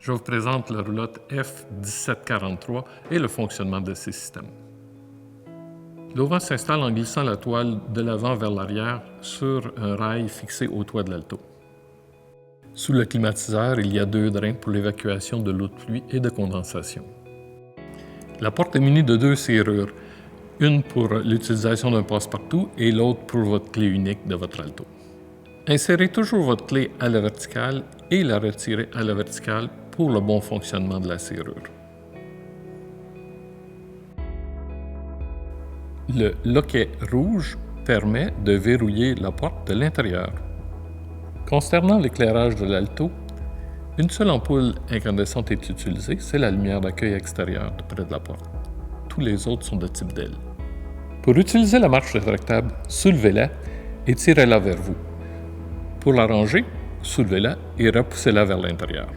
Je vous présente la roulotte F1743 et le fonctionnement de ces systèmes. L'auvent s'installe en glissant la toile de l'avant vers l'arrière sur un rail fixé au toit de l'alto. Sous le climatiseur, il y a 2 drains pour l'évacuation de l'eau de pluie et de condensation. La porte est munie de 2 serrures, une pour l'utilisation d'un passe-partout et l'autre pour votre clé unique de votre alto. Insérez toujours votre clé à la verticale et la retirez à la verticale pour le bon fonctionnement de la serrure. Le loquet rouge permet de verrouiller la porte de l'intérieur. Concernant l'éclairage de l'alto, une seule ampoule incandescente est utilisée, c'est la lumière d'accueil extérieure de près de la porte. Tous les autres sont de type DEL. Pour utiliser la marche rétractable, soulevez-la et tirez-la vers vous. Pour la ranger, soulevez-la et repoussez-la vers l'intérieur.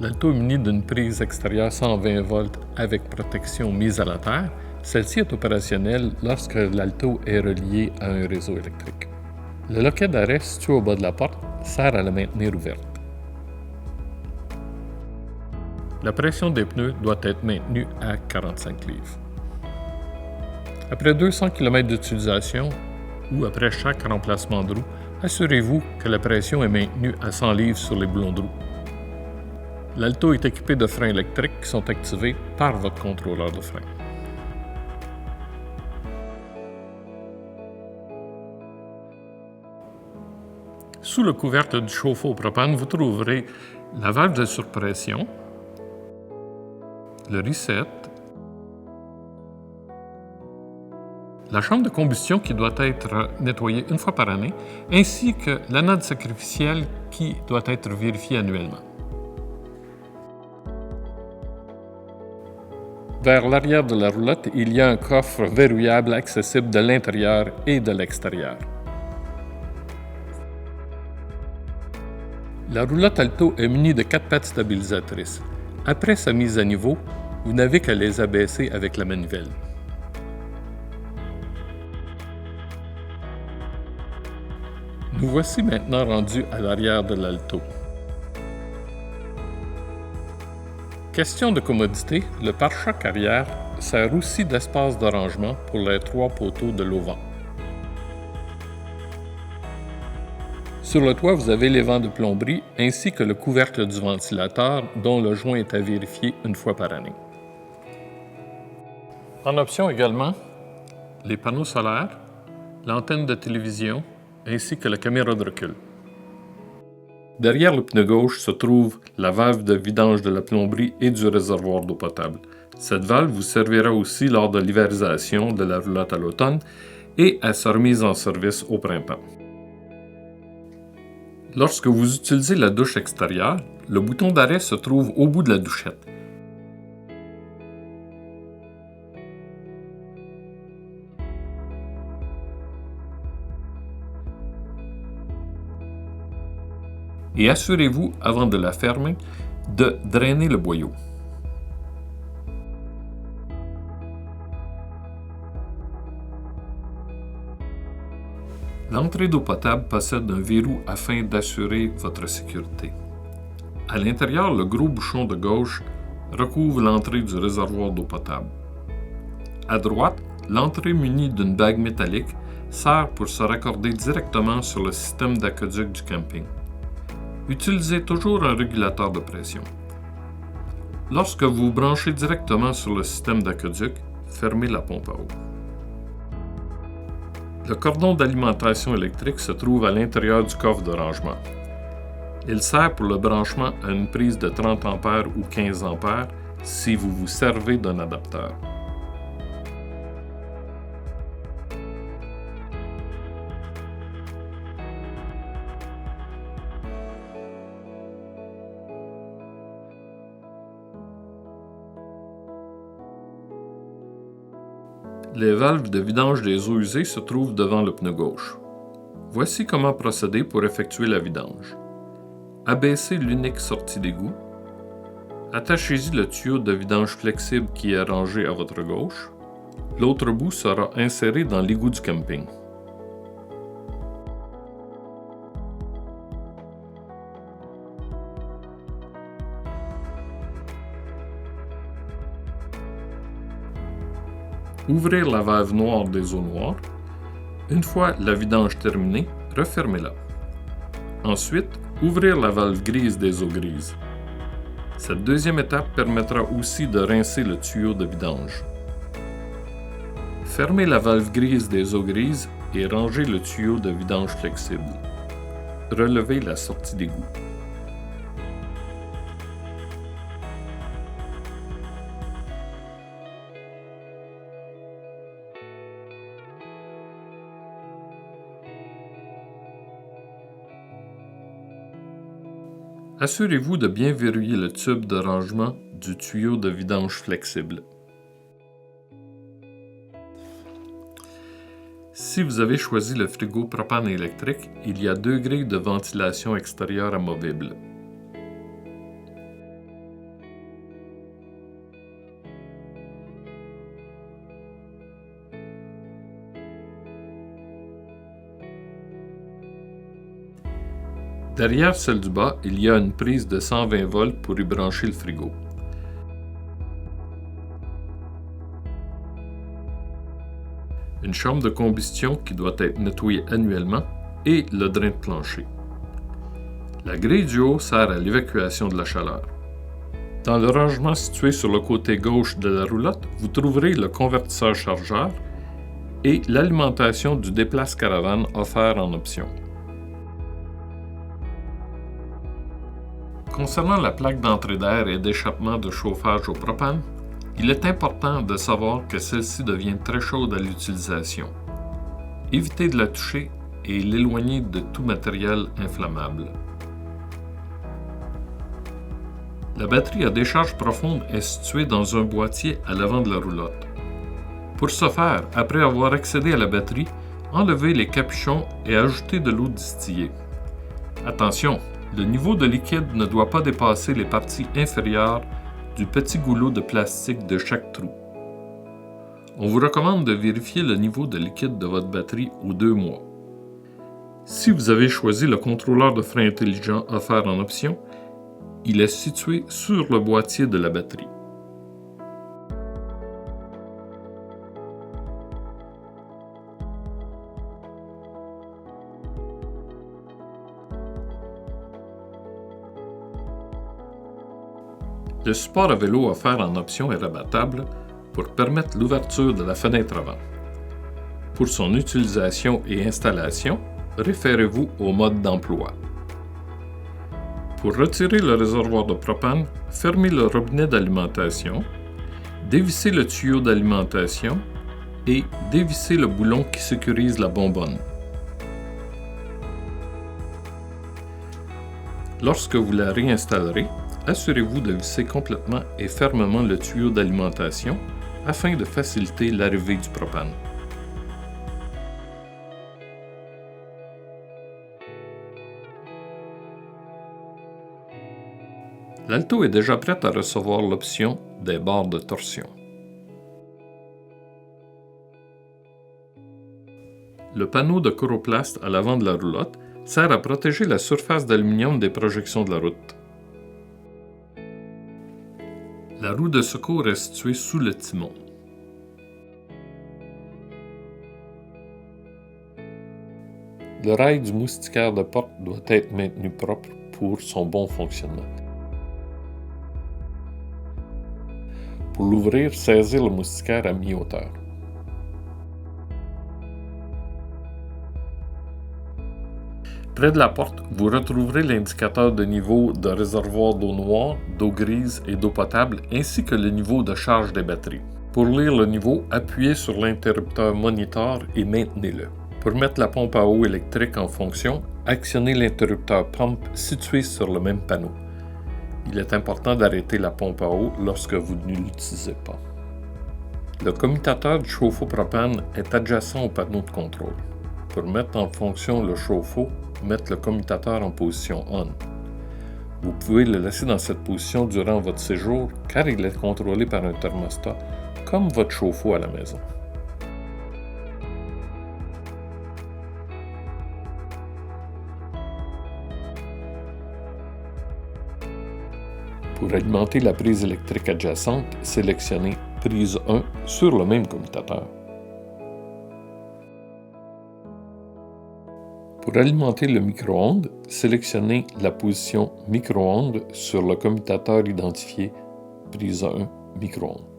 L'alto est muni d'une prise extérieure 120 volts avec protection mise à la terre. Celle-ci est opérationnelle lorsque l'alto est relié à un réseau électrique. Le loquet d'arrêt situé au bas de la porte sert à la maintenir ouverte. La pression des pneus doit être maintenue à 45 livres. Après 200 km d'utilisation ou après chaque remplacement de roue, assurez-vous que la pression est maintenue à 100 livres sur les boulons de roue. L'alto est équipé de freins électriques qui sont activés par votre contrôleur de frein. Sous le couvercle du chauffe-eau au propane, vous trouverez la valve de surpression, le reset, la chambre de combustion qui doit être nettoyée une fois par année, ainsi que l'anode sacrificielle qui doit être vérifiée annuellement. Vers l'arrière de la roulotte, il y a un coffre verrouillable accessible de l'intérieur et de l'extérieur. La roulotte alto est munie de 4 pattes stabilisatrices. Après sa mise à niveau, vous n'avez qu'à les abaisser avec la manivelle. Nous voici maintenant rendus à l'arrière de l'alto. Question de commodité, le pare-choc arrière sert aussi d'espace de rangement pour les 3 poteaux de l'auvent. Sur le toit, vous avez les vents de plomberie ainsi que le couvercle du ventilateur dont le joint est à vérifier une fois par année. En option également, les panneaux solaires, l'antenne de télévision ainsi que la caméra de recul. Derrière le pneu gauche se trouve la valve de vidange de la plomberie et du réservoir d'eau potable. Cette valve vous servira aussi lors de l'hiverisation de la roulotte à l'automne et à sa remise en service au printemps. Lorsque vous utilisez la douche extérieure, le bouton d'arrêt se trouve au bout de la douchette. Et assurez-vous, avant de la fermer, de drainer le boyau. L'entrée d'eau potable possède un verrou afin d'assurer votre sécurité. À l'intérieur, le gros bouchon de gauche recouvre l'entrée du réservoir d'eau potable. À droite, l'entrée munie d'une bague métallique sert pour se raccorder directement sur le système d'aqueduc du camping. Utilisez toujours un régulateur de pression. Lorsque vous branchez directement sur le système d'aqueduc, fermez la pompe à eau. Le cordon d'alimentation électrique se trouve à l'intérieur du coffre de rangement. Il sert pour le branchement à une prise de 30 A ou 15 A si vous vous servez d'un adapteur. Les valves de vidange des eaux usées se trouvent devant le pneu gauche. Voici comment procéder pour effectuer la vidange. Abaissez l'unique sortie d'égout. Attachez-y le tuyau de vidange flexible qui est rangé à votre gauche. L'autre bout sera inséré dans l'égout du camping. Ouvrir la valve noire des eaux noires. Une fois la vidange terminée, refermez-la. Ensuite, ouvrir la valve grise des eaux grises. Cette deuxième étape permettra aussi de rincer le tuyau de vidange. Fermez la valve grise des eaux grises et rangez le tuyau de vidange flexible. Relevez la sortie d'égout. Assurez-vous de bien verrouiller le tube de rangement du tuyau de vidange flexible. Si vous avez choisi le frigo propane électrique, il y a 2 grilles de ventilation extérieure amovibles. Derrière celle du bas, il y a une prise de 120 volts pour y brancher le frigo. Une chambre de combustion qui doit être nettoyée annuellement et le drain de plancher. La grille du haut sert à l'évacuation de la chaleur. Dans le rangement situé sur le côté gauche de la roulotte, vous trouverez le convertisseur chargeur et l'alimentation du déplace-caravane offert en option. Concernant la plaque d'entrée d'air et d'échappement de chauffage au propane, il est important de savoir que celle-ci devient très chaude à l'utilisation. Évitez de la toucher et l'éloigner de tout matériel inflammable. La batterie à décharge profonde est située dans un boîtier à l'avant de la roulotte. Pour ce faire, après avoir accédé à la batterie, enlevez les capuchons et ajoutez de l'eau distillée. Attention, le niveau de liquide ne doit pas dépasser les parties inférieures du petit goulot de plastique de chaque trou. On vous recommande de vérifier le niveau de liquide de votre batterie aux 2 mois. Si vous avez choisi le contrôleur de frein intelligent offert en option, il est situé sur le boîtier de la batterie. Le support à vélo offert en option est rabattable pour permettre l'ouverture de la fenêtre avant. Pour son utilisation et installation, référez-vous au mode d'emploi. Pour retirer le réservoir de propane, fermez le robinet d'alimentation, dévissez le tuyau d'alimentation et dévissez le boulon qui sécurise la bonbonne. Lorsque vous la réinstallerez, assurez-vous de visser complètement et fermement le tuyau d'alimentation afin de faciliter l'arrivée du propane. L'Alto est déjà prête à recevoir l'option des barres de torsion. Le panneau de coroplaste à l'avant de la roulotte sert à protéger la surface d'aluminium des projections de la route. La roue de secours est située sous le timon. Le rail du moustiquaire de porte doit être maintenu propre pour son bon fonctionnement. Pour l'ouvrir, saisir le moustiquaire à mi-hauteur. Près de la porte, vous retrouverez l'indicateur de niveau de réservoir d'eau noire, d'eau grise et d'eau potable, ainsi que le niveau de charge des batteries. Pour lire le niveau, appuyez sur l'interrupteur moniteur et maintenez-le. Pour mettre la pompe à eau électrique en fonction, actionnez l'interrupteur pompe situé sur le même panneau. Il est important d'arrêter la pompe à eau lorsque vous ne l'utilisez pas. Le commutateur du chauffe-eau propane est adjacent au panneau de contrôle. Pour mettre en fonction le chauffe-eau, mettre le commutateur en position on. Vous pouvez le laisser dans cette position durant votre séjour car il est contrôlé par un thermostat comme votre chauffe-eau à la maison. Pour Pour alimenter la prise électrique adjacente, sélectionnez prise 1 sur le même commutateur. Pour alimenter le micro-ondes, sélectionnez la position micro-ondes sur le commutateur identifié prise 1 micro-ondes.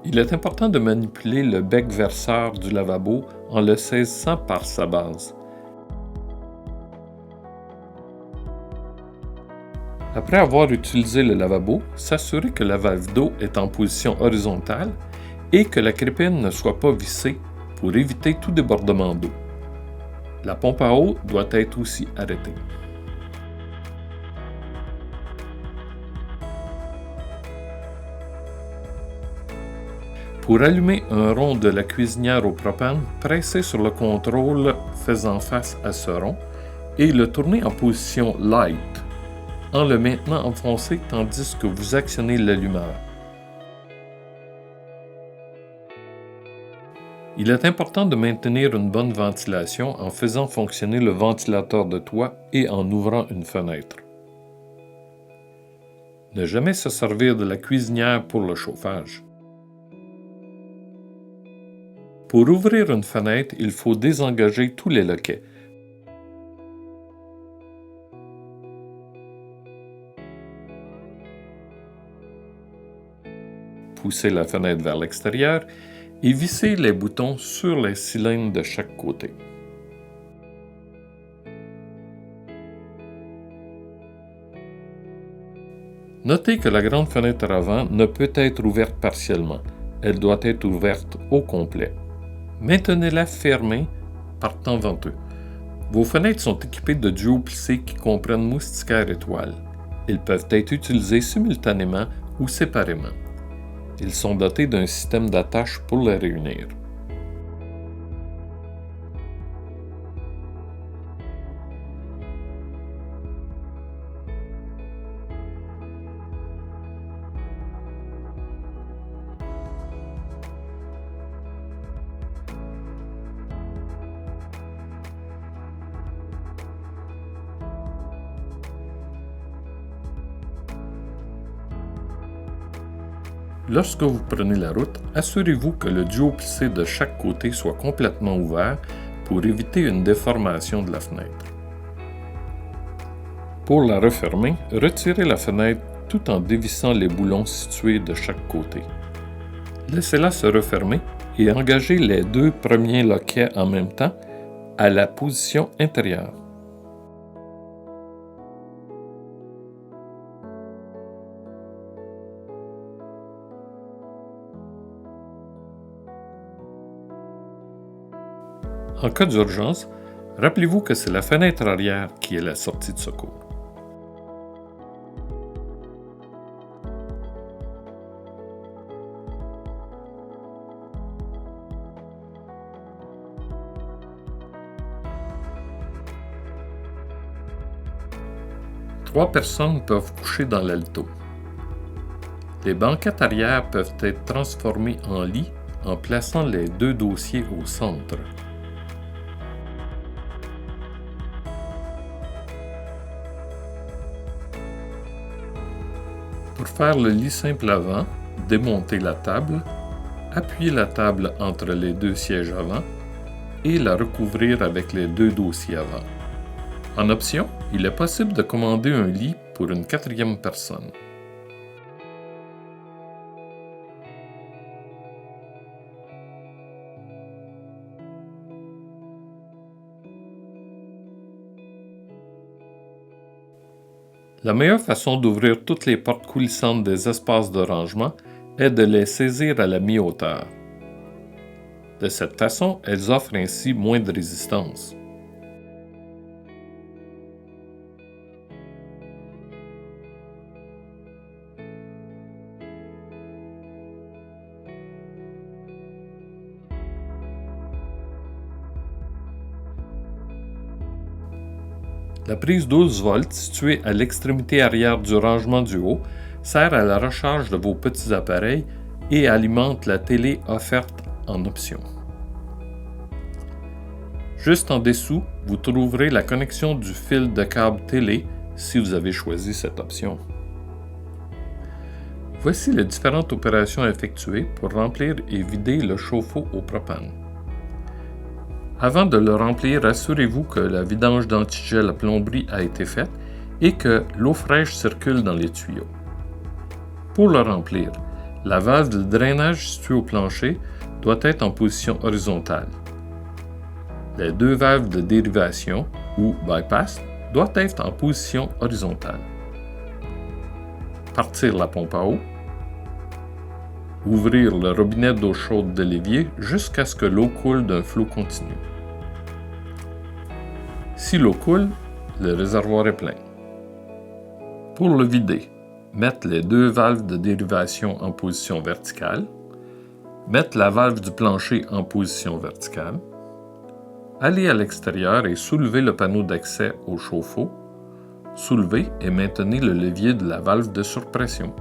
Il est important de manipuler le bec verseur du lavabo en le saisissant par sa base. Après avoir utilisé le lavabo, s'assurer que la valve d'eau est en position horizontale et que la crépine ne soit pas vissée pour éviter tout débordement d'eau. La pompe à eau doit être aussi arrêtée. Pour allumer un rond de la cuisinière au propane, pressez sur le contrôle faisant face à ce rond et le tournez en position light, en le maintenant enfoncé tandis que vous actionnez l'allumeur. Il est important de maintenir une bonne ventilation en faisant fonctionner le ventilateur de toit et en ouvrant une fenêtre. Ne jamais se servir de la cuisinière pour le chauffage. Pour ouvrir une fenêtre, il faut désengager tous les loquets. Poussez la fenêtre vers l'extérieur et vissez les boutons sur les cylindres de chaque côté. Notez que la grande fenêtre avant ne peut être ouverte partiellement. Elle doit être ouverte au complet. Maintenez-la fermée par temps venteux. Vos fenêtres sont équipées de duos plissés qui comprennent moustiquaires et toiles. Ils peuvent être utilisés simultanément ou séparément. Ils sont dotés d'un système d'attache pour les réunir. Lorsque vous prenez la route, assurez-vous que le duo plissé de chaque côté soit complètement ouvert pour éviter une déformation de la fenêtre. Pour la refermer, retirez la fenêtre tout en dévissant les boulons situés de chaque côté. Laissez-la se refermer et engagez les deux premiers loquets en même temps à la position intérieure. En cas d'urgence, rappelez-vous que c'est la fenêtre arrière qui est la sortie de secours. Trois personnes peuvent coucher dans l'alto. Les banquettes arrière peuvent être transformées en lit en plaçant les deux dossiers au centre. Pour faire le lit simple avant, démontez la table, appuyez la table entre les deux sièges avant et la recouvrir avec les deux dossiers avant. En option, il est possible de commander un lit pour une quatrième personne. La meilleure façon d'ouvrir toutes les portes coulissantes des espaces de rangement est de les saisir à la mi-hauteur. De cette façon, elles offrent ainsi moins de résistance. La prise 12 volts située à l'extrémité arrière du rangement du haut sert à la recharge de vos petits appareils et alimente la télé offerte en option. Juste en dessous, vous trouverez la connexion du fil de câble télé si vous avez choisi cette option. Voici les différentes opérations à effectuer pour remplir et vider le chauffe-eau au propane. Avant de le remplir, assurez-vous que la vidange d'antigel à plomberie a été faite et que l'eau fraîche circule dans les tuyaux. Pour le remplir, la valve de drainage située au plancher doit être en position horizontale. Les deux valves de dérivation, ou bypass, doivent être en position horizontale. Partir la pompe à eau. Ouvrir le robinet d'eau chaude de l'évier jusqu'à ce que l'eau coule d'un flot continu. Si l'eau coule, le réservoir est plein. Pour le vider, mettre les deux valves de dérivation en position verticale, mettre la valve du plancher en position verticale, aller à l'extérieur et soulever le panneau d'accès au chauffe-eau, soulever et maintenir le levier de la valve de surpression.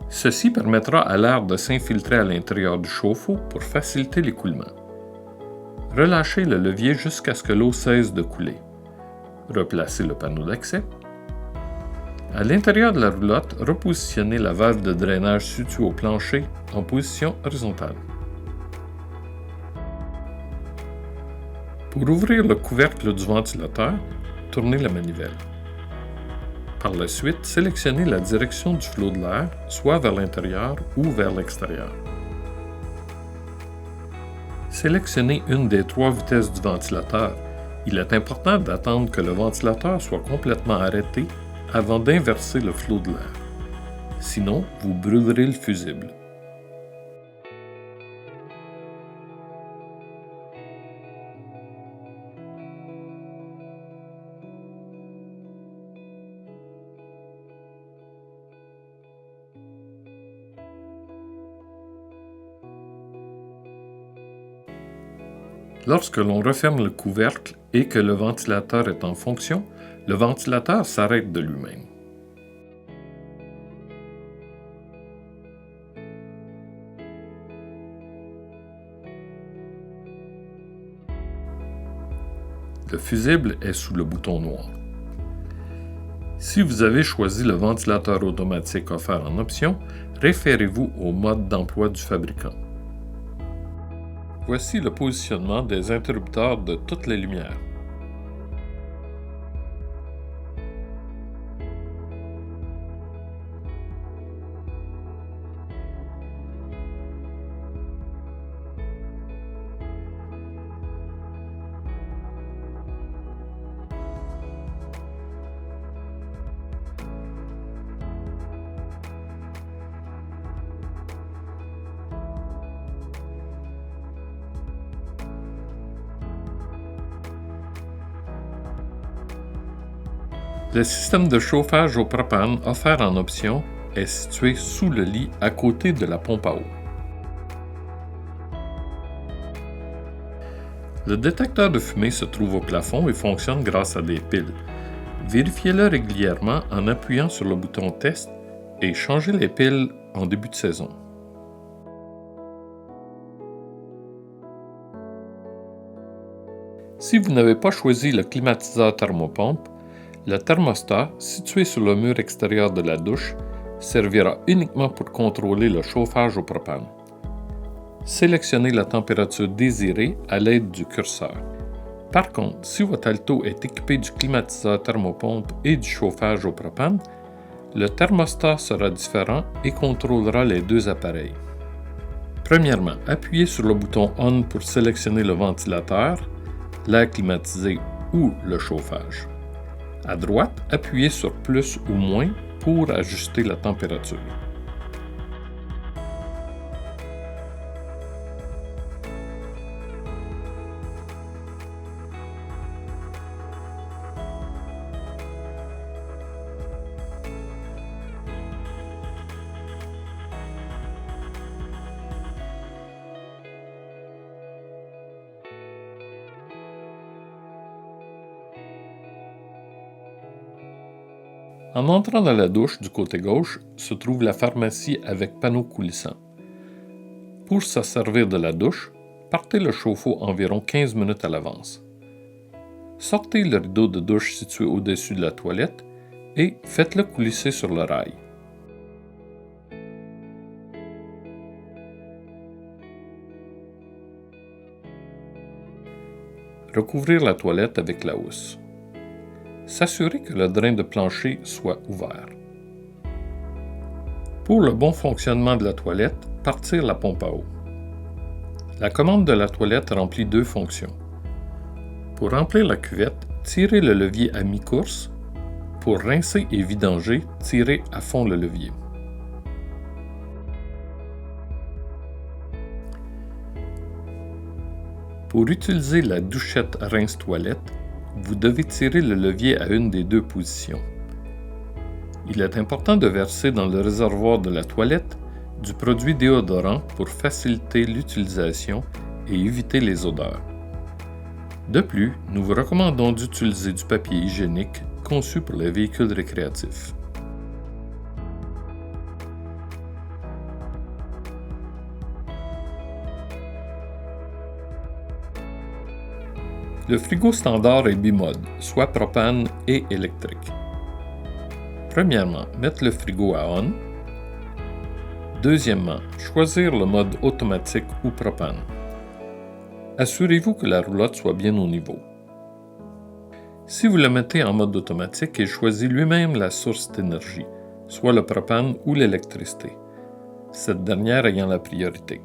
Ceci permettra à l'air de s'infiltrer à l'intérieur du chauffe-eau pour faciliter l'écoulement. Relâchez le levier jusqu'à ce que l'eau cesse de couler. Replacez le panneau d'accès. À l'intérieur de la roulotte, repositionnez la valve de drainage située au plancher en position horizontale. Pour ouvrir le couvercle du ventilateur, tournez la manivelle. Par la suite, sélectionnez la direction du flot de l'air, soit vers l'intérieur ou vers l'extérieur. Sélectionnez une des 3 vitesses du ventilateur. Il est important d'attendre que le ventilateur soit complètement arrêté avant d'inverser le flot de l'air. Sinon, vous brûlerez le fusible. Lorsque l'on referme le couvercle et que le ventilateur est en fonction, le ventilateur s'arrête de lui-même. Le fusible est sous le bouton noir. Si vous avez choisi le ventilateur automatique offert en option, référez-vous au mode d'emploi du fabricant. Voici le positionnement des interrupteurs de toutes les lumières. Le système de chauffage au propane offert en option est situé sous le lit à côté de la pompe à eau. Le détecteur de fumée se trouve au plafond et fonctionne grâce à des piles. Vérifiez-le régulièrement en appuyant sur le bouton Test et changez les piles en début de saison. Si vous n'avez pas choisi le climatiseur thermopompe, le thermostat, situé sur le mur extérieur de la douche, servira uniquement pour contrôler le chauffage au propane. Sélectionnez la température désirée à l'aide du curseur. Par contre, si votre Alto est équipé du climatiseur thermopompe et du chauffage au propane, le thermostat sera différent et contrôlera les deux appareils. Premièrement, appuyez sur le bouton On pour sélectionner le ventilateur, l'air climatisé ou le chauffage. À droite, appuyez sur plus ou moins pour ajuster la température. En entrant dans la douche du côté gauche se trouve la pharmacie avec panneau coulissant. Pour se servir de la douche, partez le chauffe-eau environ 15 minutes à l'avance. Sortez le rideau de douche situé au-dessus de la toilette et faites-le coulisser sur le rail. Recouvrir la toilette avec la housse. S'assurer que le drain de plancher soit ouvert. Pour le bon fonctionnement de la toilette, partir la pompe à eau. La commande de la toilette remplit deux fonctions. Pour remplir la cuvette, tirez le levier à mi-course. Pour rincer et vidanger, tirez à fond le levier. Pour utiliser la douchette rince-toilette, vous devez tirer le levier à une des deux positions. Il est important de verser dans le réservoir de la toilette du produit déodorant pour faciliter l'utilisation et éviter les odeurs. De plus, nous vous recommandons d'utiliser du papier hygiénique conçu pour les véhicules récréatifs. Le frigo standard est bimode, soit propane et électrique. Premièrement, mettre le frigo à on. Deuxièmement, choisir le mode automatique ou propane. Assurez-vous que la roulotte soit bien au niveau. Si vous le mettez en mode automatique, il choisit lui-même la source d'énergie, soit le propane ou l'électricité, cette dernière ayant la priorité.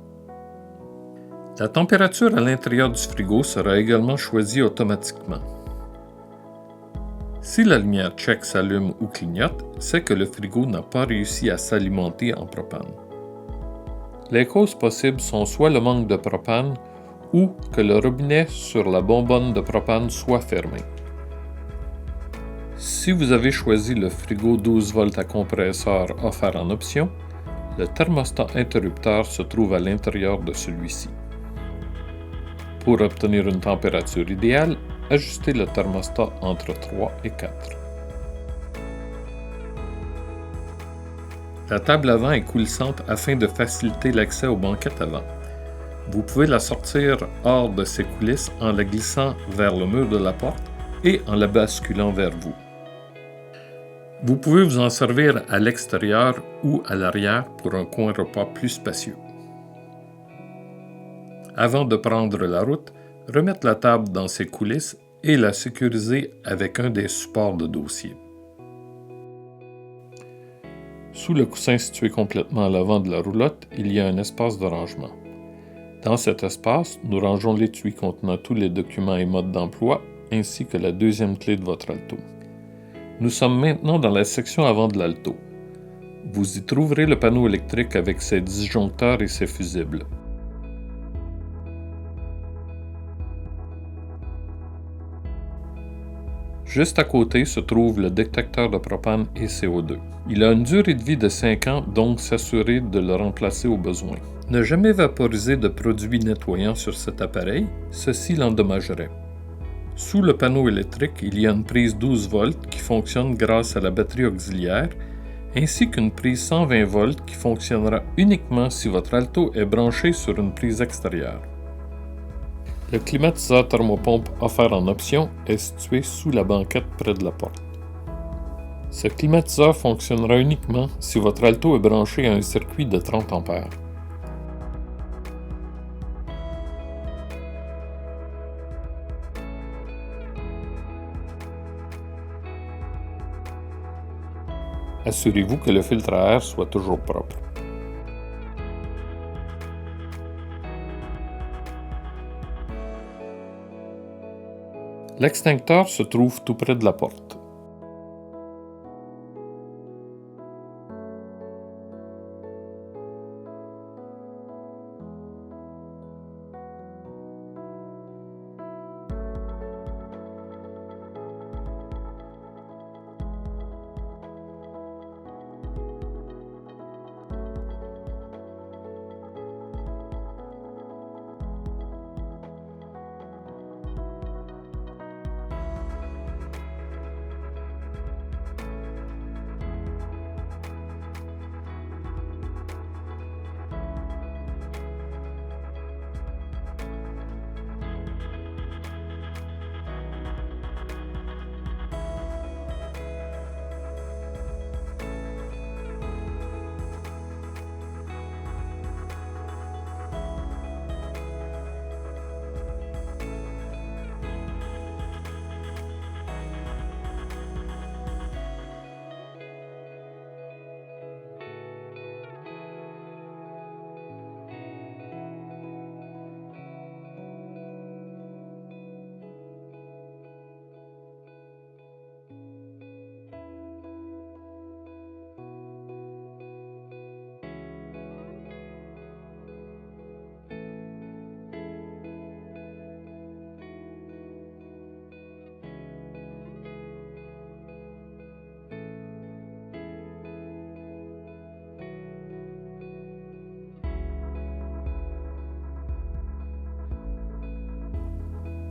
La température à l'intérieur du frigo sera également choisie automatiquement. Si la lumière check s'allume ou clignote, c'est que le frigo n'a pas réussi à s'alimenter en propane. Les causes possibles sont soit le manque de propane ou que le robinet sur la bonbonne de propane soit fermé. Si vous avez choisi le frigo 12 volts à compresseur offert en option, le thermostat interrupteur se trouve à l'intérieur de celui-ci. Pour obtenir une température idéale, ajustez le thermostat entre 3 et 4. La table avant est coulissante afin de faciliter l'accès aux banquettes avant. Vous pouvez la sortir hors de ses coulisses en la glissant vers le mur de la porte et en la basculant vers vous. Vous pouvez vous en servir à l'extérieur ou à l'arrière pour un coin repas plus spacieux. Avant de prendre la route, remettre la table dans ses coulisses et la sécuriser avec un des supports de dossier. Sous le coussin situé complètement à l'avant de la roulotte, il y a un espace de rangement. Dans cet espace, nous rangeons l'étui contenant tous les documents et modes d'emploi, ainsi que la deuxième clé de votre Alto. Nous sommes maintenant dans la section avant de l'Alto. Vous y trouverez le panneau électrique avec ses disjoncteurs et ses fusibles. Juste à côté se trouve le détecteur de propane et CO2. Il a une durée de vie de 5 ans, donc s'assurer de le remplacer au besoin. Ne jamais vaporiser de produits nettoyants sur cet appareil, ceci l'endommagerait. Sous le panneau électrique, il y a une prise 12 volts qui fonctionne grâce à la batterie auxiliaire, ainsi qu'une prise 120 volts qui fonctionnera uniquement si votre Alto est branché sur une prise extérieure. Le climatiseur thermopompe offert en option est situé sous la banquette près de la porte. Ce climatiseur fonctionnera uniquement si votre Alto est branché à un circuit de 30 ampères. Assurez-vous que le filtre à air soit toujours propre. L'extincteur se trouve tout près de la porte.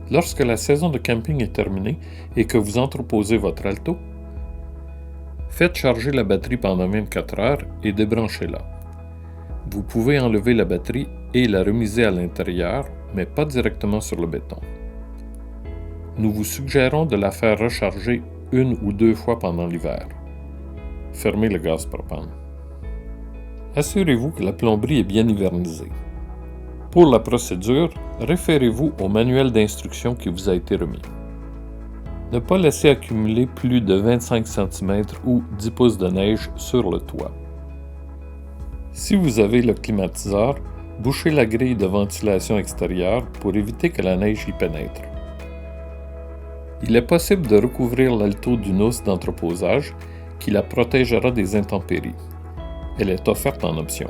Lorsque la saison de camping est terminée et que vous entreposez votre Alto, faites charger la batterie pendant 24 heures et débranchez-la. Vous pouvez enlever la batterie et la remiser à l'intérieur, mais pas directement sur le béton. Nous vous suggérons de la faire recharger 1 ou 2 fois pendant l'hiver. Fermez le gaz propane. Assurez-vous que la plomberie est bien hivernisée. Pour la procédure, référez-vous au manuel d'instructions qui vous a été remis. Ne pas laisser accumuler plus de 25 cm ou 10 pouces de neige sur le toit. Si vous avez le climatiseur, bouchez la grille de ventilation extérieure pour éviter que la neige y pénètre. Il est possible de recouvrir l'Alto d'une housse d'entreposage qui la protégera des intempéries. Elle est offerte en option.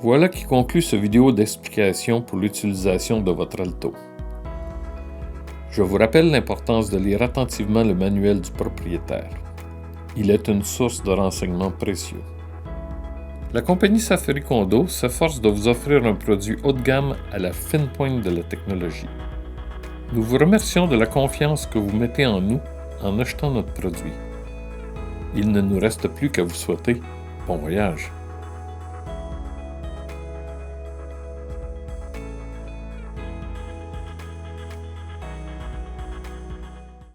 Voilà qui conclut cette vidéo d'explication pour l'utilisation de votre Alto. Je vous rappelle l'importance de lire attentivement le manuel du propriétaire. Il est une source de renseignements précieux. La compagnie Safari Condo s'efforce de vous offrir un produit haut de gamme à la fine pointe de la technologie. Nous vous remercions de la confiance que vous mettez en nous en achetant notre produit. Il ne nous reste plus qu'à vous souhaiter bon voyage.